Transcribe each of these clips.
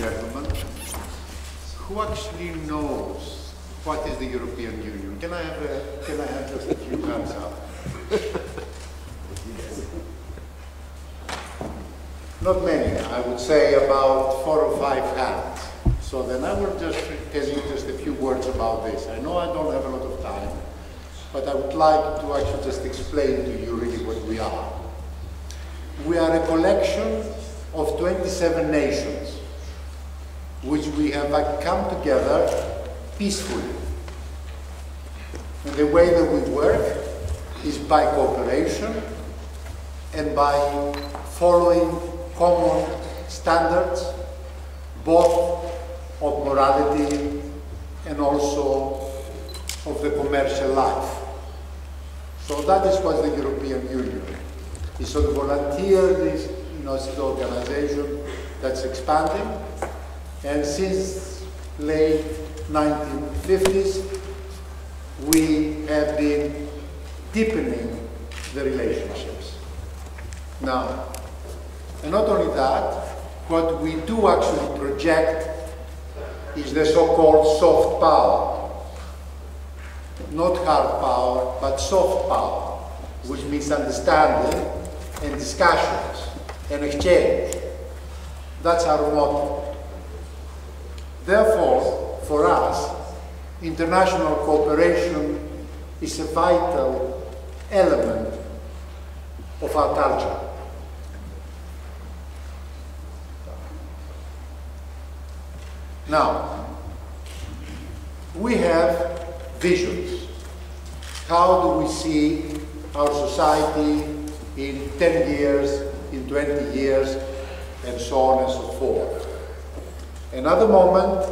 gentlemen, who actually knows what is the European Union? Can I have just a few hands up? Not many, I would say about 4 or 5 hands. So then I will just tell you just a few words about this. I know I don't have a lot of time, but I would like to actually just explain to you really what we are. We are a collection of 27 nations, which we have come together peacefully. And the way that we work is by cooperation and by following common standards, both of morality and also of the commercial life. So that is what the European Union is. So the volunteers, it's an organization that's expanding, and since late 1950s, we have been deepening the relationships. Now, and not only that, what we do actually project is the so-called soft power. Not hard power, but soft power, which means understanding and discussions and exchange. That's our motto. Therefore, for us, international cooperation is a vital element of our culture. Now, we have visions. How do we see our society in 10 years, in 20 years, and so on and so forth? Another moment,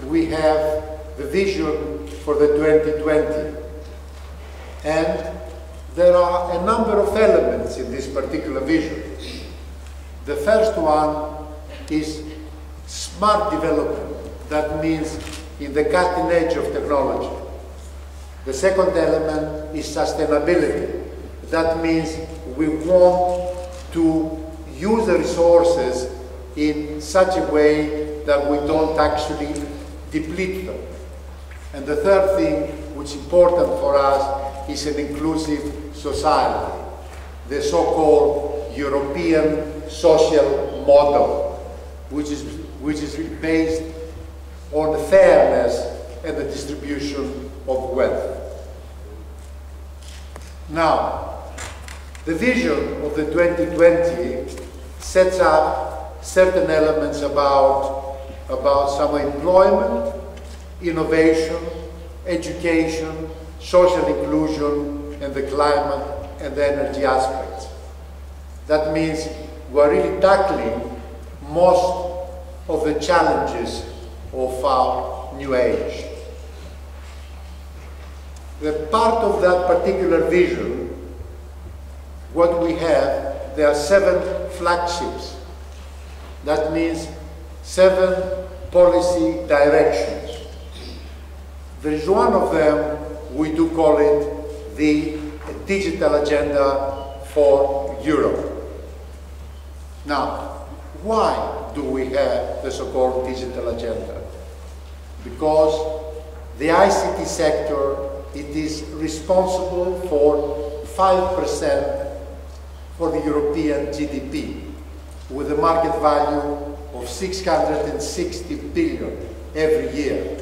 we have the vision for the 2020. And there are a number of elements in this particular vision. The first one is smart development. That means in the cutting edge of technology. The second element is sustainability. That means we want to use the resources in such a way that we don't actually deplete them. And the third thing, which is important for us, is an inclusive society, the so-called European social model, which is based on the fairness and the distribution of wealth. Now, the vision of the 2020 sets up certain elements about some employment, innovation, education, social inclusion, and the climate and the energy aspects. That means we're really tackling most of the challenges of our new age. The part of that particular vision, what we have, there are 7 flagships. That means 7 policy directions. There is one of them, we do call it the digital agenda for Europe. Now, why do we have the so-called digital agenda? Because the ICT sector, it is responsible for 5% for the European GDP, with a market value of 660 billion every year.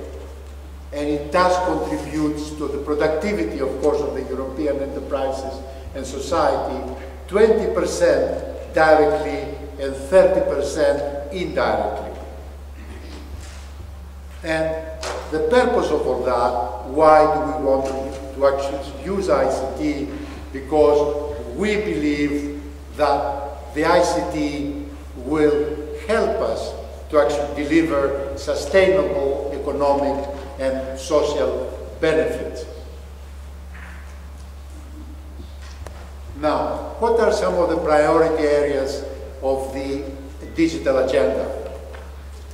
And it does contribute to the productivity, of course, of the European enterprises and society, 20% directly and 30% indirectly. And the purpose of all that, why do we want to actually use ICT? Because we believe that the ICT will help us to actually deliver sustainable economic and social benefits. Now, what are some of the priority areas of the digital agenda?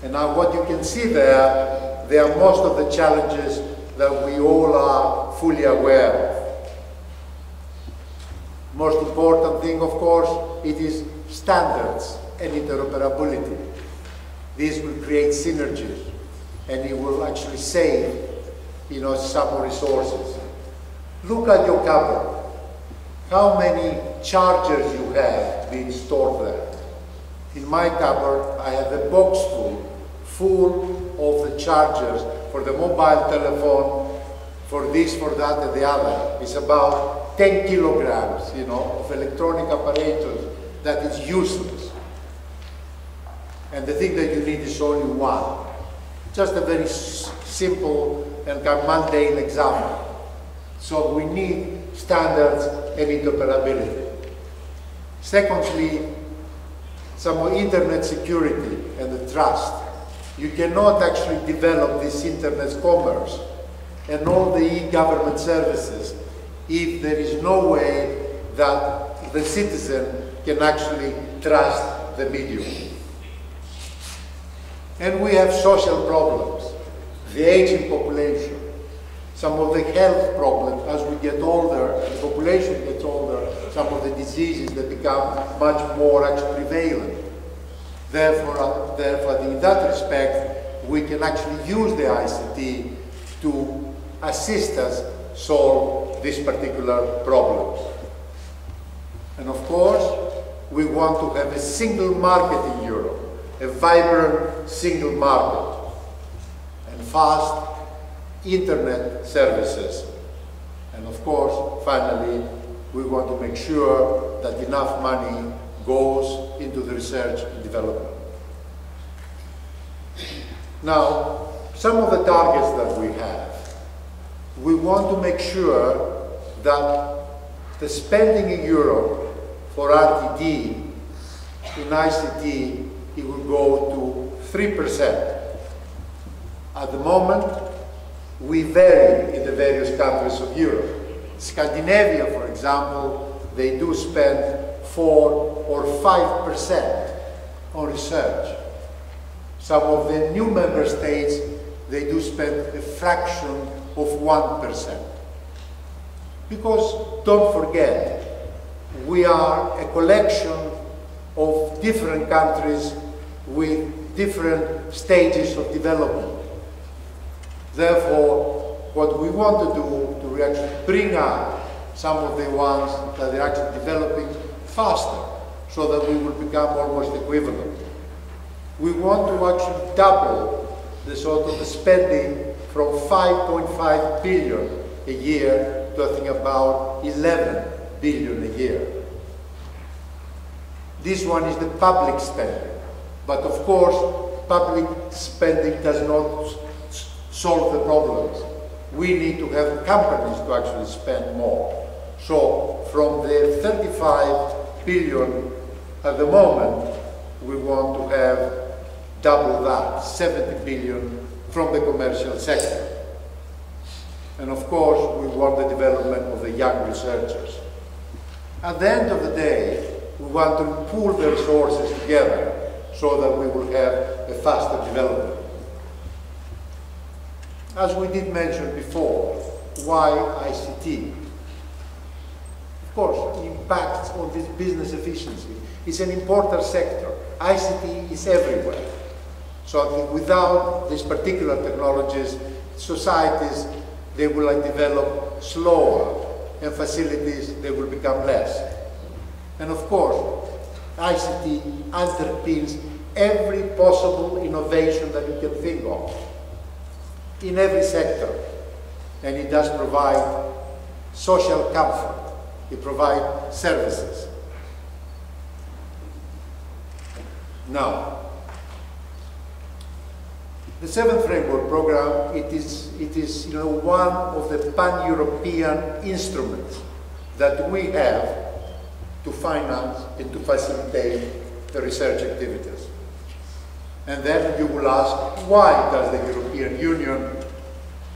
And now what you can see there, they are most of the challenges that we all are fully aware of. Most important thing, of course, it is standards and interoperability. This will create synergies, and it will actually save, some more resources. Look at your cupboard. How many chargers you have being stored there? In my cupboard, I have a box full of the chargers for the mobile telephone, for this, for that, and the other. It's about 10 kilograms, of electronic apparatus that is useless. And the thing that you need is only one. Just a very simple and mundane example. So we need standards and interoperability. Secondly, some more internet security and the trust. You cannot actually develop this internet commerce and all the e-government services if there is no way that the citizen can actually trust the medium. And we have social problems, the aging population, some of the health problems as we get older, the population gets older, some of the diseases that become much more actually prevalent. Therefore, in that respect, we can actually use the ICT to assist us solve these particular problems. And of course, we want to have a single market in Europe, a vibrant single market, and fast internet services. And of course, finally, we want to make sure that enough money goes into the research and development. Now, some of the targets that we have, we want to make sure that the spending in Europe for RTD in ICT, it will go to 3%. At the moment, we vary in the various countries of Europe. Scandinavia, for example, they do spend 4 or 5% on research. Some of the new member states, they do spend a fraction of 1%. Because, don't forget, we are a collection of different countries with different stages of development. Therefore, what we want to do to actually bring out some of the ones that are actually developing faster, so that we will become almost equivalent. We want to actually double the sort of the spending from 5.5 billion a year to I think about 11 billion a year. This one is the public spending, but of course, public spending does not solve the problems. We need to have companies to actually spend more. So from the 35 billion at the moment, we want to have double that, 70 billion from the commercial sector. And of course, we want the development of the young researchers. At the end of the day, we want to pool the resources together so that we will have a faster development. As we did mention before, why ICT? Of course, impacts on this business efficiency. It's an important sector. ICT is everywhere. So I think without these particular technologies, societies, they will develop slower, and facilities, they will become less. And of course, ICT underpins every possible innovation that you can think of, in every sector. And it does provide social comfort. It provides services. Now, the 7th Framework Program, it is one of the pan-European instruments that we have to finance and to facilitate the research activities. And then you will ask, why does the European Union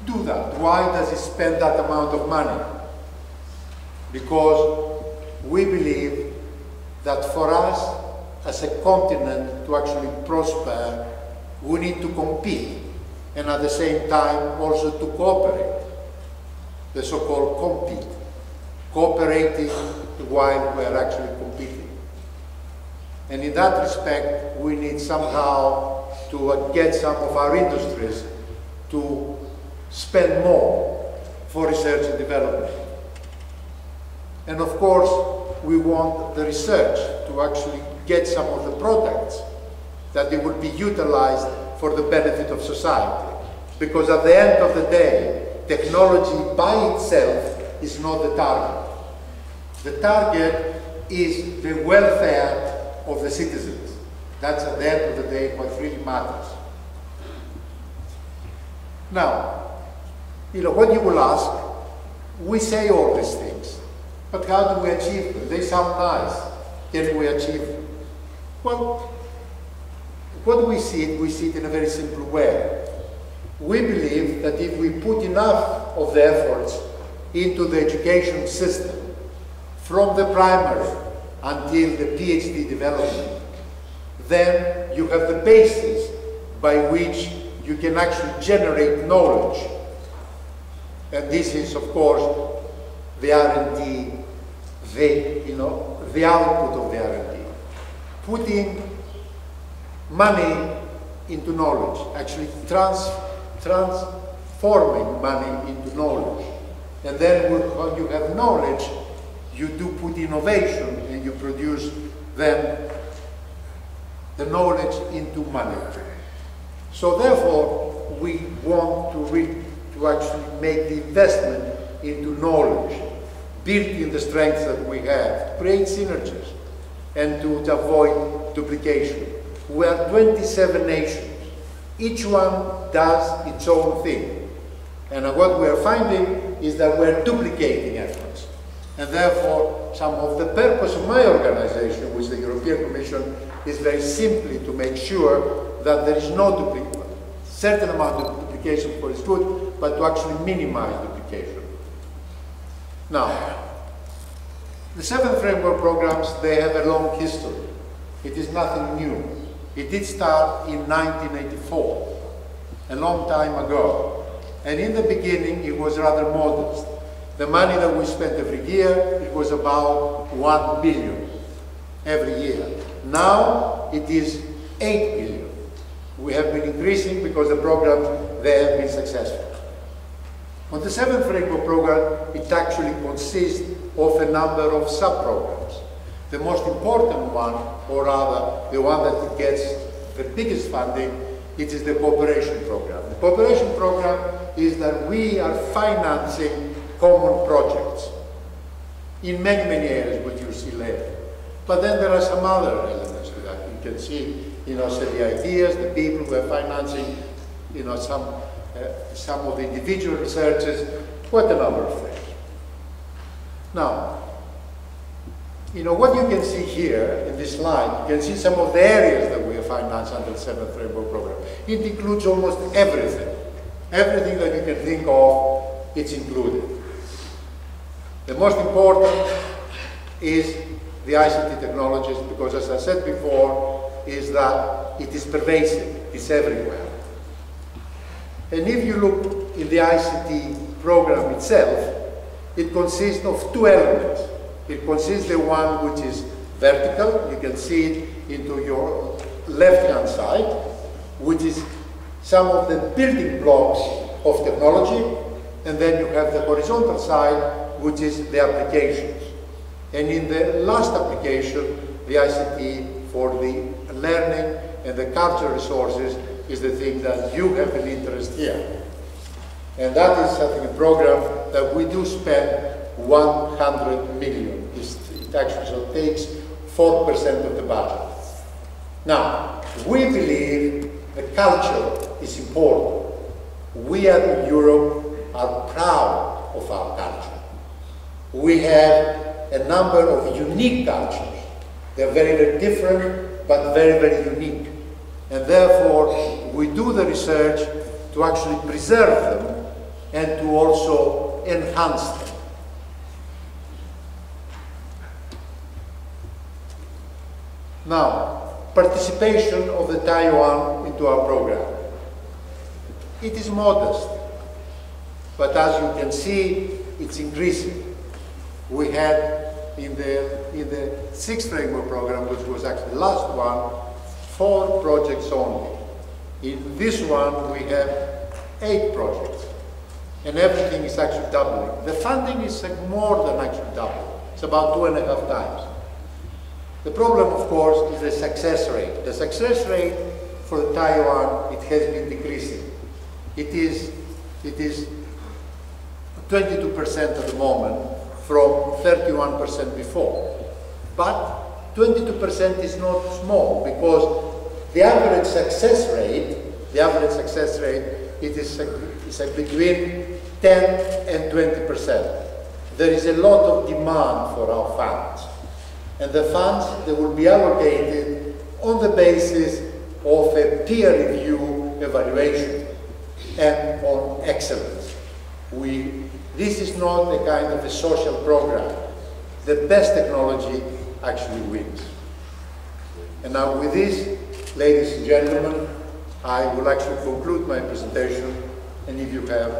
do that? Why does it spend that amount of money? Because we believe that for us, as a continent, to actually prosper, we need to compete, and at the same time also to cooperate, the so-called compete, cooperating while we are actually competing. And in that respect, we need somehow to get some of our industries to spend more for research and development. And of course, we want the research to actually get some of the products that they will be utilized for the benefit of society. Because at the end of the day, technology by itself is not the target. The target is the welfare of the citizens. That's at the end of the day what really matters. Now, what you will ask, we say all these things, but how do we achieve them? They sound nice. Can we achieve them? Well, what do we see it? We see it in a very simple way. We believe that if we put enough of the efforts into the education system, from the primary until the PhD development, then you have the basis by which you can actually generate knowledge. And this is, of course, the R&D, the output of the R&D. Putting money into knowledge, actually transforming money into knowledge. And then when you have knowledge, you do put innovation and you produce then the knowledge into money. So therefore, we want to actually make the investment into knowledge, build in the strengths that we have, create synergies, and to avoid duplication. We are 27 nations. Each one does its own thing. And what we are finding is that we're duplicating efforts. And therefore, some of the purpose of my organization, which the European Commission, is very simply to make sure that there is no duplication, certain amount of duplication for its good, but to actually minimize duplication. Now, the 7 framework programs, they have a long history. It is nothing new. It did start in 1984, a long time ago. And in the beginning, it was rather modest. The money that we spent every year, it was about 1 billion every year. Now, it is 8 billion. We have been increasing because the programs, they have been successful. On the 7th framework program, it actually consists of a number of sub-programs. The most important one, or rather, the one that gets the biggest funding, it is the cooperation program. The cooperation program is that we are financing common projects in many, many areas, which you'll see later. But then there are some other elements to that. You can see, so the ideas, the people who are financing, some of the individual researchers, quite a number of things. Now, what you can see here in this slide, you can see some of the areas that we have financed under the 7th framework program. It includes almost everything. Everything that you can think of, it's included. The most important is the ICT technologies, because as I said before, is that it is pervasive, it's everywhere. And if you look in the ICT program itself, it consists of 2 elements. It consists of the one which is vertical, you can see it into your left-hand side, which is some of the building blocks of technology, and then you have the horizontal side, which is the applications. And in the last application, the ICT for the learning and the cultural resources is the thing that you have an interest here. And that is something, a program that we do spend 100 million. It actually takes 4% of the budget. Now, we believe the culture is important. We in Europe are proud of our culture. We have a number of unique cultures. They're very, very different, but very, very unique. And therefore, we do the research to actually preserve them and to also enhance them. Now, participation of the Taiwan into our program. It is modest, but as you can see, it's increasing. We had in the 6th framework program, which was actually the last one, 4 projects only. In this one, we have 8 projects, and everything is actually doubling. The funding is more than actually double. It's about 2.5 times. The problem, of course, is the success rate. The success rate for Taiwan, it has been decreasing. It is 22% at the moment from 31% before. But 22% is not small, because the average success rate, it is between 10 and 20%. There is a lot of demand for our funds. And the funds, they will be allocated on the basis of a peer review evaluation and on excellence. This is not a kind of a social program. The best technology actually wins. And now with this, ladies and gentlemen, I will actually conclude my presentation, and if you have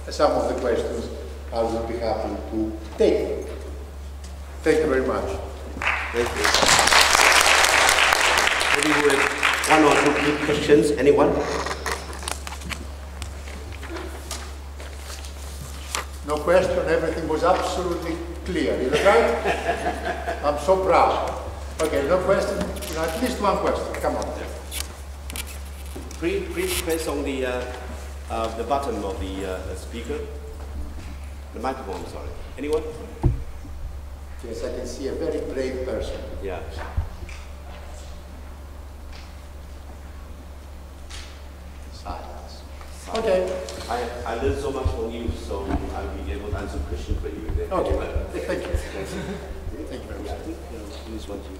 some of the questions, I will be happy to take them. Thank you very much. Thank you. Maybe with 1 or 2 quick questions. Anyone? No question, everything was absolutely clear. Is that right? I'm so proud. Okay, no question? At least one question, come on. Please press on the button of the speaker. The microphone, sorry. Anyone? Yes, I can see a very brave person. Yeah. Silence. Okay. I learned so much from you, so I'll be able to answer questions for you. Okay. Thank you. Thank you very much. I think this one's you.